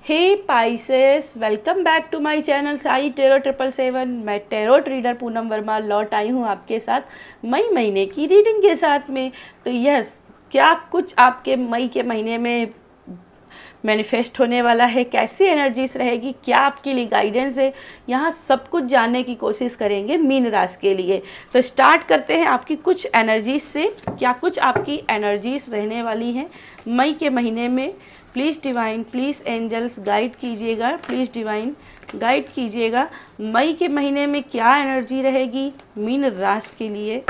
Hey Pisces, welcome back to my channel Sai tarot 777। मैं tarot reader Poonam Verma लौट आई हूँ आपके साथ मई महीने की रीडिंग के साथ में। तो यस, क्या कुछ आपके मई के महीने में मैनिफेस्ट होने वाला है, कैसी एनर्जीज रहेगी, क्या आपके लिए गाइडेंस है, यहाँ सब कुछ जानने की कोशिश करेंगे मीन राशि के लिए। तो स्टार्ट करते हैं आपकी कुछ एनर्जीज से, क्या कुछ आपकी एनर्जीज रहने वाली हैं मई के महीने में। Please divine, please angels guide कीजिएगा, प्लीज़ डिवाइन गाइड कीजिएगा मई के महीने में क्या एनर्जी रहेगी मीन राशि के लिए।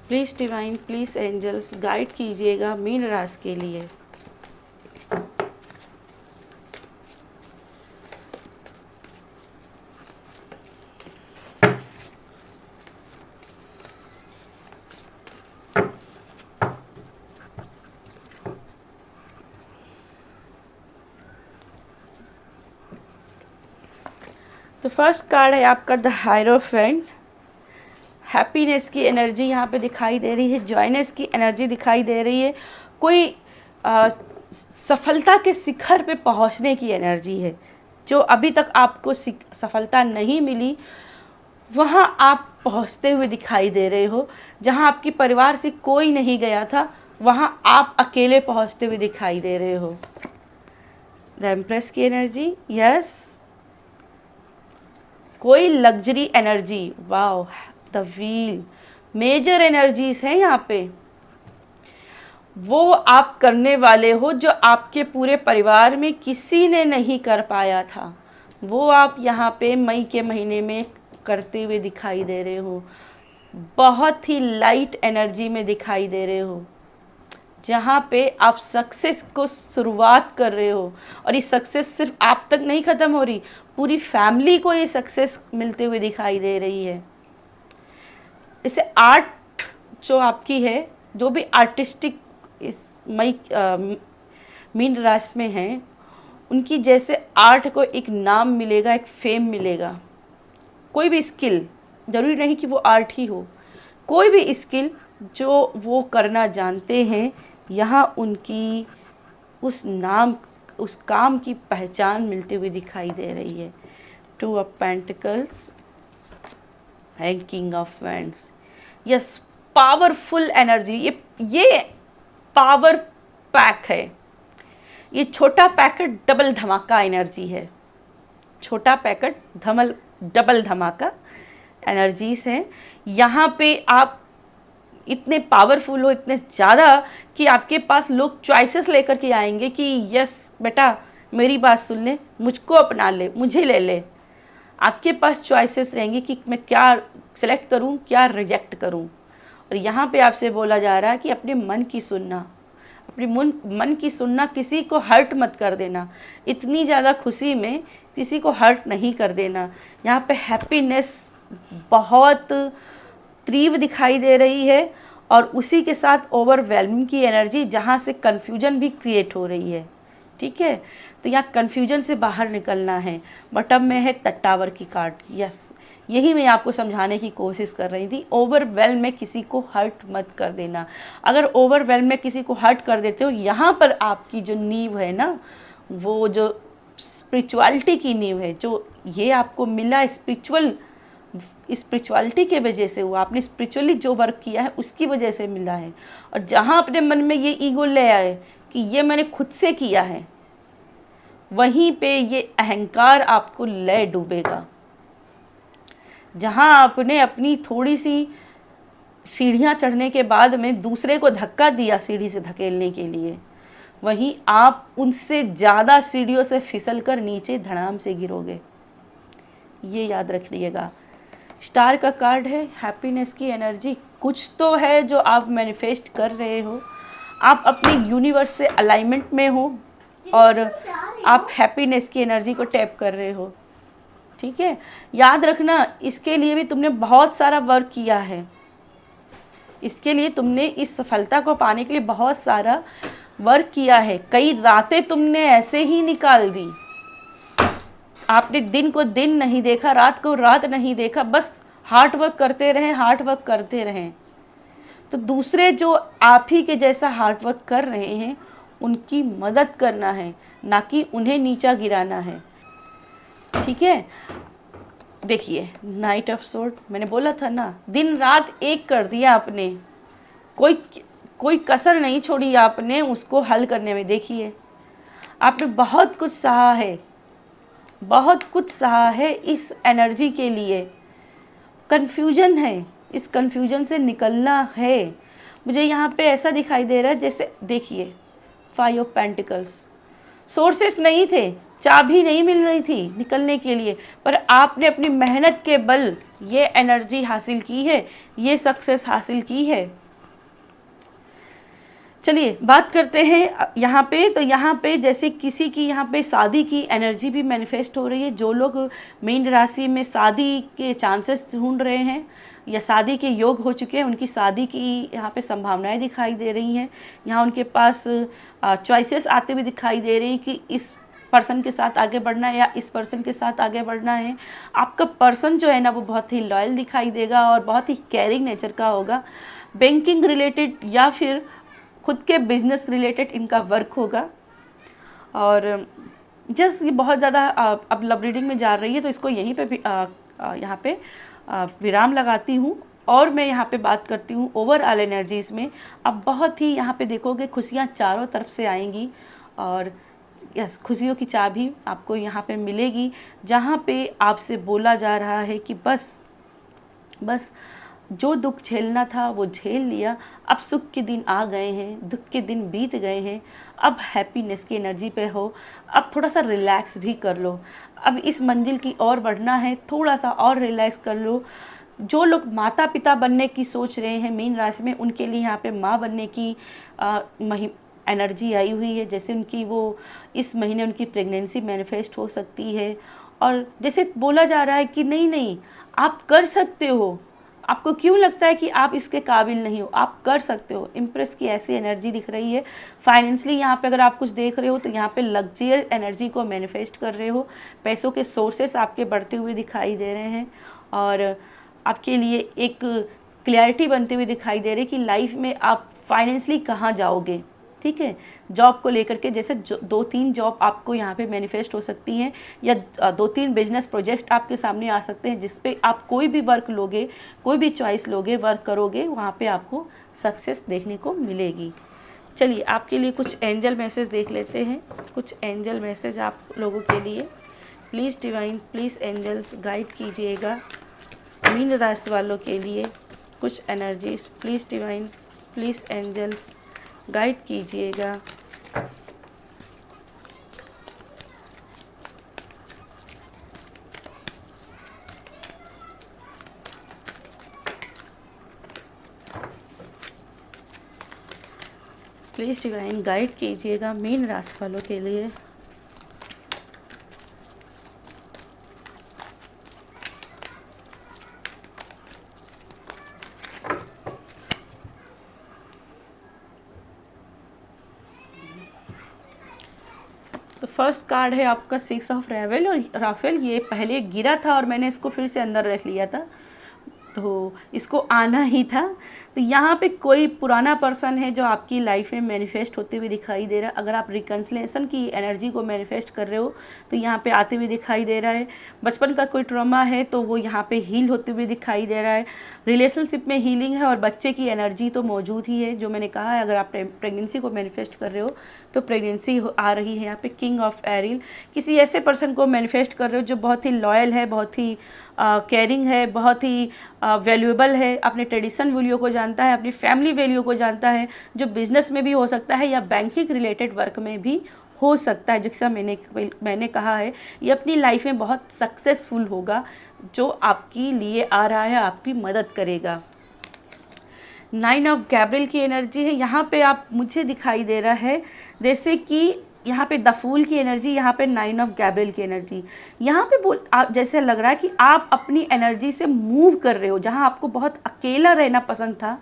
Please divine, please angels guide कीजिएगा मीन राशि के लिए। तो फर्स्ट कार्ड है आपका द हायरोफेंट। हैप्पीनेस की एनर्जी यहाँ पे दिखाई दे रही है, जॉयनेस की एनर्जी दिखाई दे रही है। कोई सफलता के शिखर पे पहुँचने की एनर्जी है। जो अभी तक आपको सफलता नहीं मिली, वहाँ आप पहुँचते हुए दिखाई दे रहे हो। जहाँ आपके परिवार से कोई नहीं गया था, वहाँ आप अकेले पहुँचते हुए दिखाई दे रहे हो। द एम्प्रेस की एनर्जी, यस, कोई luxury energy, wow, the wheel, major energies हैं यहाँ पे। वो आप करने वाले हो जो आपके पूरे परिवार में किसी ने नहीं कर पाया था, वो आप यहाँ पे मई के महीने में करते हुए दिखाई दे रहे हो। बहुत ही लाइट एनर्जी में दिखाई दे रहे हो, जहाँ पे आप सक्सेस को शुरुआत कर रहे हो। और ये सक्सेस सिर्फ आप तक नहीं ख़त्म हो रही, पूरी फैमिली को ये सक्सेस मिलते हुए दिखाई दे रही है। इसे आर्ट जो आपकी है, जो भी आर्टिस्टिक इस मई मीन राशि में हैं, उनकी जैसे आर्ट को एक नाम मिलेगा, एक फेम मिलेगा। कोई भी स्किल, ज़रूरी नहीं कि वो आर्ट ही हो, कोई भी स्किल जो वो करना जानते हैं, यहाँ उनकी उस नाम, उस काम की पहचान मिलते हुए दिखाई दे रही है। 2 of pentacles and king of wands. Yes, powerful energy. ये पावर पैक है। ये छोटा पैकेट डबल धमाका एनर्जी है। छोटा पैकेट डबल धमाका एनर्जीज हैं। यहाँ पे आप इतने पावरफुल हो, इतने ज़्यादा, कि आपके पास लोग चॉइसेस लेकर के आएंगे कि यस बेटा, मेरी बात सुन ले, मुझको अपना ले, मुझे ले ले। आपके पास चॉइसेस रहेंगी कि मैं क्या सिलेक्ट करूं, क्या रिजेक्ट करूं। और यहाँ पे आपसे बोला जा रहा है कि अपने मन की सुनना, अपने मन की सुनना, किसी को हर्ट मत कर देना। इतनी ज़्यादा खुशी में किसी को हर्ट नहीं कर देना। यहाँ पे हैप्पीनेस बहुत तीव्र दिखाई दे रही है, और उसी के साथ ओवरवेलमिंग की एनर्जी, जहाँ से कन्फ्यूजन भी क्रिएट हो रही है। ठीक है, तो यहाँ कन्फ्यूजन से बाहर निकलना है। बटम में है द टावर की कार्ड। यस, यही मैं आपको समझाने की कोशिश कर रही थी। ओवरवेलम में किसी को हर्ट मत कर देना। अगर ओवरवेलम में किसी को हर्ट कर देते हो, यहाँ पर आपकी जो नींव है ना, वो जो स्पिरिचुअलिटी की नींव है, जो ये आपको मिला स्पिरिचुअलिटी के वजह से हुआ, आपने स्पिरिचुअली जो वर्क किया है उसकी वजह से मिला है। और जहाँ अपने मन में ये ईगो ले आए कि ये मैंने खुद से किया है, वहीं पे ये अहंकार आपको ले डूबेगा। जहाँ आपने अपनी थोड़ी सी सीढ़ियाँ चढ़ने के बाद में दूसरे को धक्का दिया सीढ़ी से धकेलने के लिए, वहीं आप उनसे ज़्यादा सीढ़ियों से फिसल कर नीचे धड़ाम से गिरोगे। ये याद रखिएगा। स्टार का कार्ड है, हैप्पीनेस की एनर्जी। कुछ तो है जो आप मैनिफेस्ट कर रहे हो। आप अपने यूनिवर्स से अलाइनमेंट में हो और आप हैप्पीनेस की एनर्जी को टैप कर रहे हो। ठीक है, याद रखना, इसके लिए भी तुमने बहुत सारा वर्क किया है। इसके लिए तुमने इस सफलता को पाने के लिए बहुत सारा वर्क किया है। कई रातें तुमने ऐसे ही निकाल दी। आपने दिन को दिन नहीं देखा, रात को रात नहीं देखा, बस हार्ड वर्क करते रहें, हार्ड वर्क करते रहें। तो दूसरे जो आप ही के जैसा हार्ड वर्क कर रहे हैं उनकी मदद करना है, ना कि उन्हें नीचा गिराना है। ठीक है, देखिए नाइट ऑफ सोर्ड, मैंने बोला था ना, दिन रात एक कर दिया आपने, कोई कसर नहीं छोड़ी आपने उसको हल करने में। देखिए आपने बहुत कुछ सहा है, बहुत कुछ सहा है इस एनर्जी के लिए। कन्फ्यूजन है, इस कन्फ्यूजन से निकलना है। मुझे यहाँ पे ऐसा दिखाई दे रहा है जैसे, देखिए 5 ऑफ पेंटिकल्स, सोर्सेस नहीं थे, चाबी नहीं मिल रही थी निकलने के लिए, पर आपने अपनी मेहनत के बल ये एनर्जी हासिल की है, ये सक्सेस हासिल की है। चलिए बात करते हैं यहाँ पे। तो यहाँ पे जैसे किसी की यहाँ पे शादी की एनर्जी भी मैनिफेस्ट हो रही है। जो लोग मीन राशि में शादी के चांसेस ढूंढ रहे हैं या शादी के योग हो चुके हैं, उनकी शादी की यहाँ पे संभावनाएं दिखाई दे रही हैं। यहाँ उनके पास चॉइसेस आते हुए दिखाई दे रही हैं कि इस पर्सन के साथ आगे बढ़ना है या इस पर्सन के साथ आगे बढ़ना है। आपका पर्सन जो है ना वो बहुत ही लॉयल दिखाई देगा और बहुत ही केयरिंग नेचर का होगा। बैंकिंग रिलेटेड या फिर खुद के बिजनेस रिलेटेड इनका वर्क होगा। और जस्ट ये बहुत ज़्यादा अब लव रीडिंग में जा रही है तो इसको यहीं पे भी यहाँ पे विराम लगाती हूँ और मैं यहाँ पे बात करती हूँ ओवरऑल एनर्जीज़ में। अब बहुत ही यहाँ पे देखोगे खुशियाँ चारों तरफ से आएंगी और यस, खुशियों की चाबी आपको यहाँ पे मिलेगी, जहाँ पे आपसे बोला जा रहा है कि बस जो दुख झेलना था वो झेल लिया, अब सुख के दिन आ गए हैं, दुख के दिन बीत गए हैं, अब हैप्पीनेस की एनर्जी पे हो, अब थोड़ा सा रिलैक्स भी कर लो। अब इस मंजिल की ओर बढ़ना है, थोड़ा सा और रिलैक्स कर लो। जो लोग माता पिता बनने की सोच रहे हैं मीन राशि में, उनके लिए यहाँ पे माँ बनने की एनर्जी आई हुई है। जैसे उनकी वो इस महीने उनकी प्रेगनेंसी मैनिफेस्ट हो सकती है और जैसे बोला जा रहा है कि नहीं आप कर सकते हो, आपको क्यों लगता है कि आप इसके काबिल नहीं हो, आप कर सकते हो। इम्प्रेस की ऐसी एनर्जी दिख रही है। फाइनेंशियली यहाँ पे अगर आप कुछ देख रहे हो तो यहाँ पे लग्जरियस एनर्जी को मैनिफेस्ट कर रहे हो। पैसों के सोर्सेस आपके बढ़ते हुए दिखाई दे रहे हैं और आपके लिए एक क्लैरिटी बनती हुई दिखाई दे रही है कि लाइफ में आप फाइनेंशियली कहाँ जाओगे। ठीक है, जॉब को लेकर के जैसे 2-3 जॉब आपको यहाँ पे मैनिफेस्ट हो सकती हैं या 2-3 बिजनेस प्रोजेक्ट आपके सामने आ सकते हैं, जिस पे आप कोई भी वर्क लोगे, कोई भी चॉइस लोगे, वर्क करोगे, वहाँ पे आपको सक्सेस देखने को मिलेगी। चलिए आपके लिए कुछ एंजल मैसेज देख लेते हैं। कुछ एंजल मैसेज आप लोगों के लिए। Please divine, please angels guide कीजिएगा मीन राशि वालों के लिए कुछ energies. Please divine, please angels guide कीजिएगा। प्लीज़ डिवाइन गाइड कीजिएगा मीन राशि वालों के लिए। तो फर्स्ट कार्ड है आपका 6 ऑफ राफेल और राफेल ये पहले गिरा था और मैंने इसको फिर से अंदर रख लिया था, तो इसको आना ही था। तो यहाँ पे कोई पुराना पर्सन है जो आपकी लाइफ में मैनिफेस्ट होते हुए दिखाई दे रहा है। अगर आप रिकन्सिलेशन की एनर्जी को मैनिफेस्ट कर रहे हो तो यहाँ पे आते हुए दिखाई दे रहा है। बचपन का कोई ट्रॉमा है तो वो यहाँ पे हील होते हुए दिखाई दे रहा है। रिलेशनशिप में हीलिंग है और बच्चे की एनर्जी तो मौजूद ही है। जो मैंने कहा है, अगर आप प्रेगनेंसी को मैनिफेस्ट कर रहे हो तो प्रेगनेंसी आ रही है। यहाँ पे किंग ऑफ एरिल, किसी ऐसे पर्सन को मैनिफेस्ट कर रहे हो जो बहुत ही लॉयल है, बहुत ही केयरिंग है, बहुत ही वैल्यूएबल है, अपने ट्रेडिशन वैल्यू को जानता है, अपनी फैमिली वैल्यू को जानता है, जो बिजनेस में भी हो सकता है या बैंकिंग रिलेटेड वर्क में भी हो सकता है। जैसा मैंने कहा है, ये अपनी लाइफ में बहुत सक्सेसफुल होगा, जो आपके लिए आ रहा है, आपकी मदद करेगा। 9 ऑफ गैब्रियल की एनर्जी है। यहाँ पे आप मुझे दिखाई दे रहा है जैसे कि यहाँ पे द फूल की एनर्जी, यहाँ पे 9 ऑफ गैब्रियल की एनर्जी। यहाँ पे जैसे लग रहा है कि आप अपनी एनर्जी से मूव कर रहे हो। जहाँ आपको बहुत अकेला रहना पसंद था,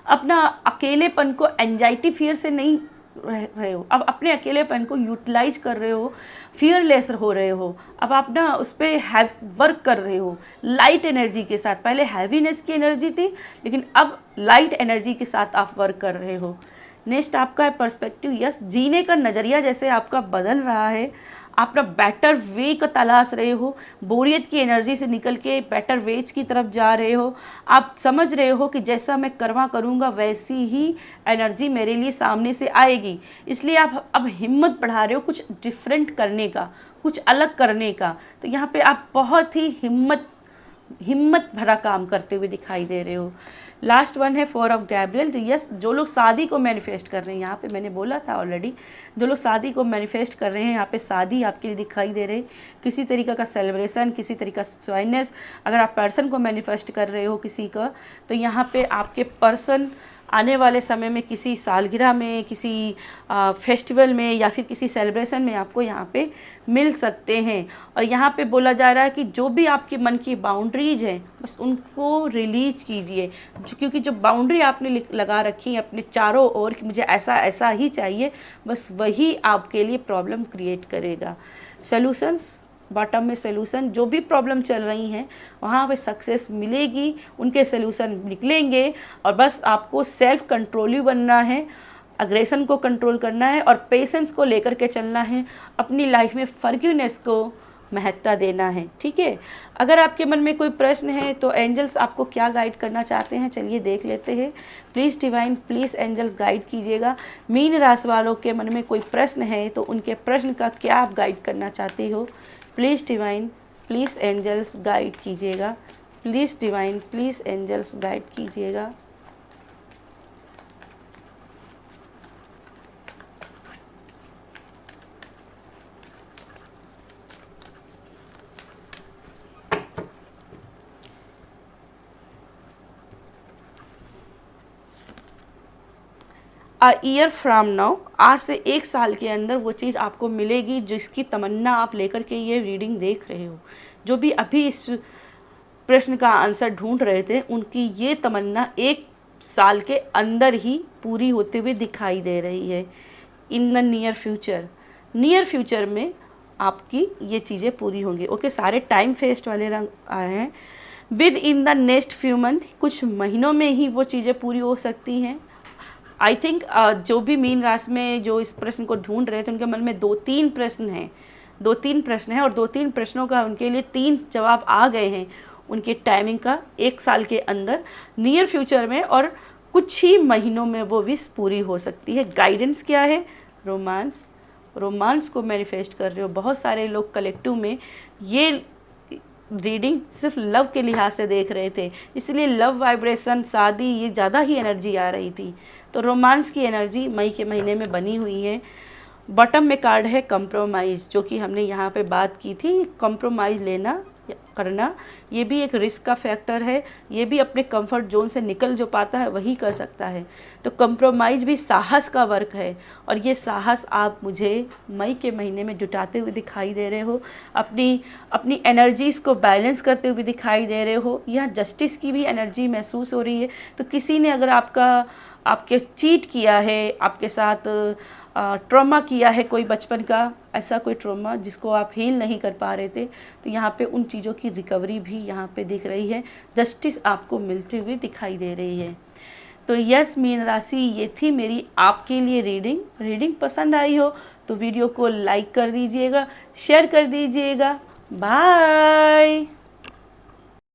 अपना अकेलेपन को एंजाइटी फियर से नहीं रहे हो, अब अपने अकेलेपन को यूटिलाइज कर रहे हो, फियरलेस हो रहे हो, अब आप ना उस पर वर्क कर रहे हो लाइट एनर्जी के साथ। पहले हैवीनेस की एनर्जी थी, लेकिन अब लाइट एनर्जी के साथ आप वर्क कर रहे हो। नेक्स्ट आपका है पर्सपेक्टिव। यस, जीने का नज़रिया जैसे आपका बदल रहा है, आप ना बेटर वे का तलाश रहे हो, बोरियत की एनर्जी से निकल के बेटर वेज की तरफ जा रहे हो। आप समझ रहे हो कि जैसा मैं कर्मा करूँगा वैसी ही एनर्जी मेरे लिए सामने से आएगी, इसलिए आप अब हिम्मत बढ़ा रहे हो कुछ डिफरेंट करने का, कुछ अलग करने का। तो यहाँ पे आप बहुत ही हिम्मत भरा काम करते हुए दिखाई दे रहे हो। लास्ट वन है 4 ऑफ गैब्रियल। तो यस, जो लोग शादी को मैनिफेस्ट कर रहे हैं, यहाँ पे मैंने बोला था ऑलरेडी, जो लोग शादी को मैनिफेस्ट कर रहे हैं, यहाँ पे शादी आपके लिए दिखाई दे रही है। किसी तरीक़े का सेलिब्रेशन, किसी तरीक़े का स्वाइनेस, अगर आप पर्सन को मैनिफेस्ट कर रहे हो किसी का, तो यहाँ पे आपके पर्सन आने वाले समय में किसी सालगिरह में, किसी फेस्टिवल में या फिर किसी सेलिब्रेशन में आपको यहाँ पे मिल सकते हैं। और यहाँ पे बोला जा रहा है कि जो भी आपके मन की बाउंड्रीज हैं बस उनको रिलीज कीजिए, क्योंकि जो बाउंड्री आपने लगा रखी है अपने चारों ओर कि मुझे ऐसा ऐसा ही चाहिए, बस वही आपके लिए प्रॉब्लम क्रिएट करेगा। सॉल्यूशंस, बॉटम में सॉल्यूशन, जो भी प्रॉब्लम चल रही हैं वहाँ पे सक्सेस मिलेगी, उनके सॉल्यूशन निकलेंगे। और बस आपको सेल्फ कंट्रोल ही बनना है, अग्रेशन को कंट्रोल करना है और पेशेंस को लेकर के चलना है, अपनी लाइफ में फॉरगिवनेस को महत्ता देना है। ठीक है, अगर आपके मन में कोई प्रश्न है तो एंजल्स आपको क्या गाइड करना चाहते हैं, चलिए देख लेते हैं। Please divine, please angels guide कीजिएगा। मीन राशि वालों के मन में कोई प्रश्न है तो उनके प्रश्न का क्या आप गाइड करना चाहते हो। Please divine, please angels guide कीजिएगा। Please divine, please angels guide कीजिएगा। ईयर फ्राम नाउ, आज से 1 साल के अंदर वो चीज़ आपको मिलेगी जिसकी तमन्ना आप लेकर के ये रीडिंग देख रहे हो। जो भी अभी इस प्रश्न का आंसर ढूंढ रहे थे, उनकी ये तमन्ना 1 साल के अंदर ही पूरी होते हुए दिखाई दे रही है। इन द नियर फ्यूचर में आपकी ये चीज़ें पूरी होंगी। ओके, सारे टाइम फेस्ट वाले रंग आए हैं। With in the next few month, कुछ महीनों में ही वो चीज़ें पूरी हो सकती हैं। आई थिंक जो भी मीन राशि में जो इस प्रश्न को ढूंढ रहे थे उनके मन में 2-3 प्रश्न हैं, 2-3 प्रश्न हैं और 2-3 प्रश्नों का उनके लिए 3 जवाब आ गए हैं उनके टाइमिंग का 1 साल के अंदर, नियर फ्यूचर में, और कुछ ही महीनों में वो विश पूरी हो सकती है। गाइडेंस क्या है? रोमांस को मैनिफेस्ट कर रहे हो। बहुत सारे लोग कलेक्टिव में ये रीडिंग सिर्फ लव के लिहाज से देख रहे थे, इसलिए लव वाइब्रेशन, शादी, ये ज़्यादा ही एनर्जी आ रही थी। तो रोमांस की एनर्जी मई के महीने में बनी हुई है। बॉटम में कार्ड है कंप्रोमाइज़, जो कि हमने यहाँ पे बात की थी। कंप्रोमाइज़ लेना करना ये भी एक रिस्क का फैक्टर है, ये भी अपने कंफर्ट जोन से निकल जो पाता है वही कर सकता है। तो कंप्रोमाइज़ भी साहस का वर्क है और ये साहस आप मुझे मई के महीने में जुटाते हुए दिखाई दे रहे हो, अपनी एनर्जीज़ को बैलेंस करते हुए दिखाई दे रहे हो। यहाँ जस्टिस की भी एनर्जी महसूस हो रही है। तो किसी ने अगर आपके चीट किया है, आपके साथ ट्रॉमा किया है, कोई बचपन का ऐसा कोई ट्रॉमा जिसको आप हील नहीं कर पा रहे थे, तो यहाँ पे उन चीज़ों की रिकवरी भी यहाँ पे दिख रही है। जस्टिस आपको मिलते हुए दिखाई दे रही है। तो यस मीन राशि, ये थी मेरी आपके लिए रीडिंग पसंद आई हो तो वीडियो को लाइक कर दीजिएगा, शेयर कर दीजिएगा। बाय।